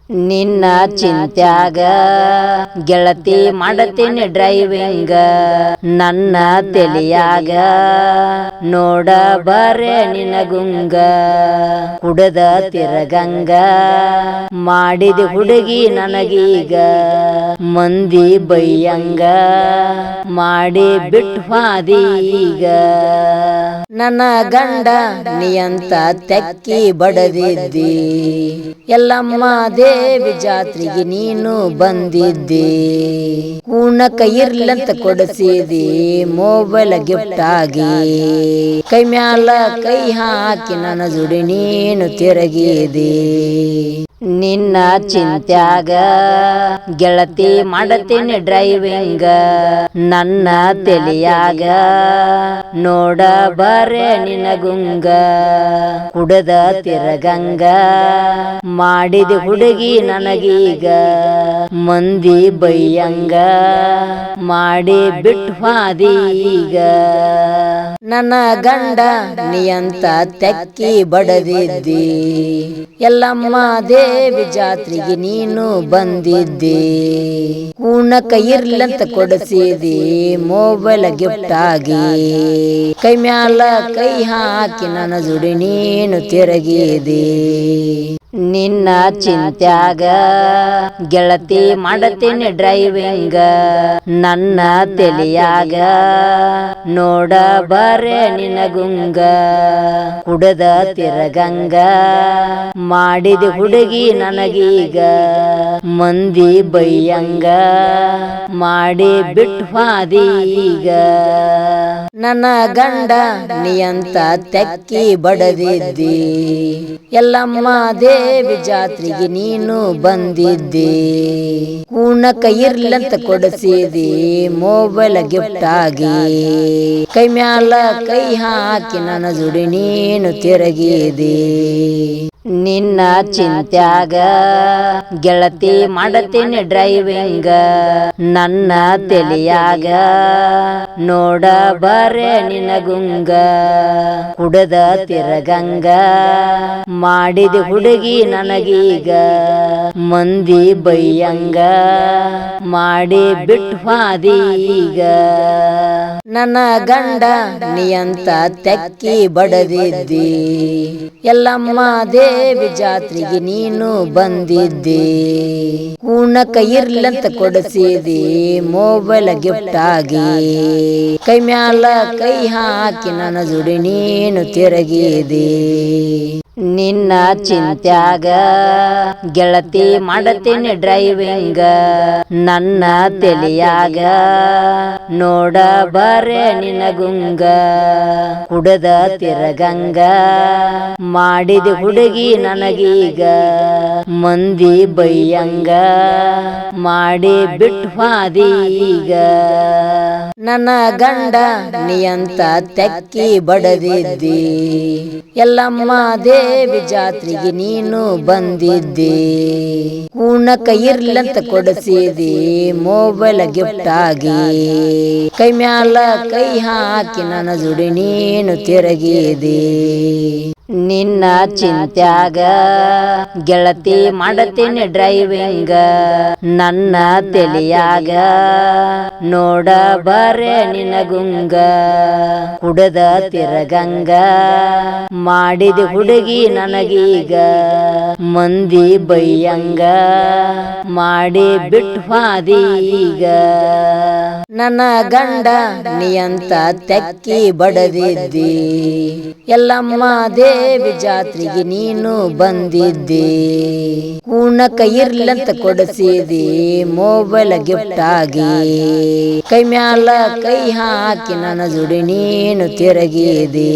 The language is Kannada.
ನಿನ್ನ ಚಿಂತ್ಯಾಗ ಗೆಳತಿ ಮಾಡತೀನಿ ಡ್ರೈವಿಂಗ, ನನ್ನ ತಲಿಯಾಗ ನೋಡ ಬರೇ ನಿನಗುಂಗ. ಕುಡದ ತಿರಗಂಗ ಮಾಡಿದ ಹುಡುಗಿ ನನಗೀಗ, ಮಂದಿ ಬೈಯಂಗ ಮಾಡಿ ಬಿಟ್ಟು ಹಾದೀಗ. ನನ್ನ ಗಂಡ ನೀಯಂತ ತೆಕ್ಕಿ ಬಡದಿದ್ದಿ, ಎಲ್ಲಮ್ಮ ದೇವಿ ಜಾತ್ರೆಗೆ ನೀನು ಬಂದಿದ್ದಿ. ಕೂನಕ ಇರ್ಲಂತ ಕೊಡಿಸಿದಿ ಮೊಬೈಲ್ ಗಿಫ್ಟ್ ಆಗಿ, ಕೈ ಮ್ಯಾಲ ಕೈ ಹಾಕಿ ನನ್ನ ಜುಡಿ ನೀನು ತಿರುಗಿದಿ. ನಿನ್ನ ಚಿಂತ್ಯಾಗ ಗೆಳತಿ ಮಾಡತೀನಿ ಡ್ರೈವಿಂಗ, ನನ್ನ ತಲಿಯಾಗ ನೋಡ ಬರೇ ನಿನಗುಂಗ. ಕುಡದ ತಿರಗಂಗ ಮಾಡಿದ ಹುಡುಗಿ ನನಗೀಗ, ಮಂದಿ ಬೈಯಂಗ ಮಾಡಿ ಬಿಟ್ಟು ಹಾದೀಗ. ನನ್ನ ಗಂಡ ನೀಯಂತ ತೆಕ್ಕಿ ಬಡದಿದ್ದಿ, ಎಲ್ಲಮ್ಮ ದೇವಿ ಜಾತ್ರೆಗೆ ನೀನು ಬಂದಿದ್ದಿ. ಕೂನಕ ಇರ್ಲಂತ ಕೊಡಿಸಿದಿ ಮೊಬೈಲ್ ಗಿಫ್ಟ್ ಆಗಿ, ಕೈ ಮ್ಯಾಲ ಕೈ ಹಾಕಿ ನನ್ನ ಜುಡಿ ನೀನು ತಿರುಗಿದಿ. ನಿನ್ನ ಚಿಂತ್ಯಾಗ ಗೆಳತಿ ಮಾಡತೀನಿ ಡ್ರೈವಿಂಗ, ನನ್ನ ತಲಿಯಾಗ ನೋಡ ಬರೇ ನಿನಗುಂಗ. ಕುಡದ ತಿರಗಂಗ ಮಾಡಿದ ಹುಡುಗಿ ನನಗೀಗ, ಮಂದಿ ಬೈಯಂಗ ಮಾಡಿ ಬಿಟ್ಟು ಹಾದೀಗ. ನನ್ನ ಗಂಡ ನೀಯಂತ ತೆಕ್ಕಿ ಬಡದಿದ್ದಿ, ಎಲ್ಲಮ್ಮ ದೇವಿ ಜಾತ್ರೆಗೆ ನೀನು ಬಂದಿದ್ದಿ. ಕೂನಕ ಇರ್ಲಂತ ಕೊಡಿಸಿದಿ ಮೊಬೈಲ್ ಗಿಫ್ಟ್ ಆಗಿ, ಕೈ ಮ್ಯಾಲ ಕೈ ಹಾಕಿ ನನ್ನ ಜುಡಿ ನೀನು ತಿರುಗಿದಿ. ನಿನ್ನ ಚಿಂತ್ಯಾಗ ಗೆಳತಿ ಮಾಡತೀನಿ ಡ್ರೈವಿಂಗ, ನನ್ನ ತಲಿಯಾಗ ನೋಡ ಬರೇ ನಿನಗುಂಗ. ಕುಡದ ತಿರಗಂಗ ಮಾಡಿದ ಹುಡುಗಿ ನನಗೀಗ, ಮಂದಿ ಬೈಯಂಗ ಮಾಡಿ ಬಿಟ್ಟು ಹಾದೀಗ. ನನ್ನ ಗಂಡ ನೀಯಂತ ತೆಕ್ಕಿ ಬಡದಿದ್ದಿ, ಎಲ್ಲಮ್ಮ ದೇವಿ ಜಾತ್ರೆಗೆ ನೀನು ಬಂದಿದ್ದಿ. ಕೂನಕ ಇರ್ಲಂತ ಕೊಡಿಸಿದಿ ಮೊಬೈಲ್ ಗಿಫ್ಟ್ ಆಗಿ, ಕೈ ಮ್ಯಾಲ ಕೈ ಹಾಕಿ ನನ್ನ ಜುಡಿ ನೀನು ತಿರುಗಿದಿ. ನಿನ್ನ ಚಿಂತ್ಯಾಗ ಗೆಳತಿ ಮಾಡತೀನಿ ಡ್ರೈವಿಂಗ, ನನ್ನ ತಲಿಯಾಗ ನೋಡ ಬರೇ ನಿನಗುಂಗ. ಕುಡದ ತಿರಗಂಗ ಮಾಡಿದ ಹುಡುಗಿ ನನಗೀಗ, ಮಂದಿ ಬೈಯಂಗ ಮಾಡಿ ಬಿಟ್ಟು ಹಾದೀಗ. ನನ್ನ ಗಂಡ ನೀಯಂತ ತೆಕ್ಕಿ ಬಡದಿದ್ದಿ, ಎಲ್ಲಮ್ಮ ದೇವಿ ಜಾತ್ರೆಗೆ ನೀನು ಬಂದಿದ್ದಿ. ಕೂನಕ ಇರ್ಲಂತ ಕೊಡಿಸಿದಿ ಮೊಬೈಲ್ ಗಿಫ್ಟ್ ಆಗಿ, ಕೈ ಮ್ಯಾಲ ಕೈ ಹಾಕಿ ನನ್ನ ಜುಡಿ ನೀನು ತಿರುಗಿದಿ. ನಿನ್ನ ಚಿಂತ್ಯಾಗ ಗೆಳತಿ ಮಾಡತೀನಿ ಡ್ರೈವಿಂಗ, ನನ್ನ ತಲಿಯಾಗ ನೋಡ ಬರೇ ನಿನಗುಂಗ. ಕುಡದ ತಿರಗಂಗ ಮಾಡಿದ ಹುಡುಗಿ ನನಗೀಗ, ಮಂದಿ ಬೈಯಂಗ ಮಾಡಿ ಬಿಟ್ಟು ಹಾದೀಗ. ನನ್ನ ಗಂಡ ನೀಯಂತ ತೆಕ್ಕಿ ಬಡದಿದ್ದಿ, ಎಲ್ಲಮ್ಮ ದೇವಿ ಜಾತ್ರೆಗೆ ನೀನು ಬಂದಿದ್ದಿ. ಕೂನಕ ಇರ್ಲಂತ ಕೊಡಿಸಿದಿ ಮೊಬೈಲ್ ಗಿಫ್ಟ್ ಆಗಿ, ಕೈ ಮ್ಯಾಲ ಕೈ ಹಾಕಿ ನನ್ನ ಜುಡಿ ನೀನು ತಿರುಗಿದಿ.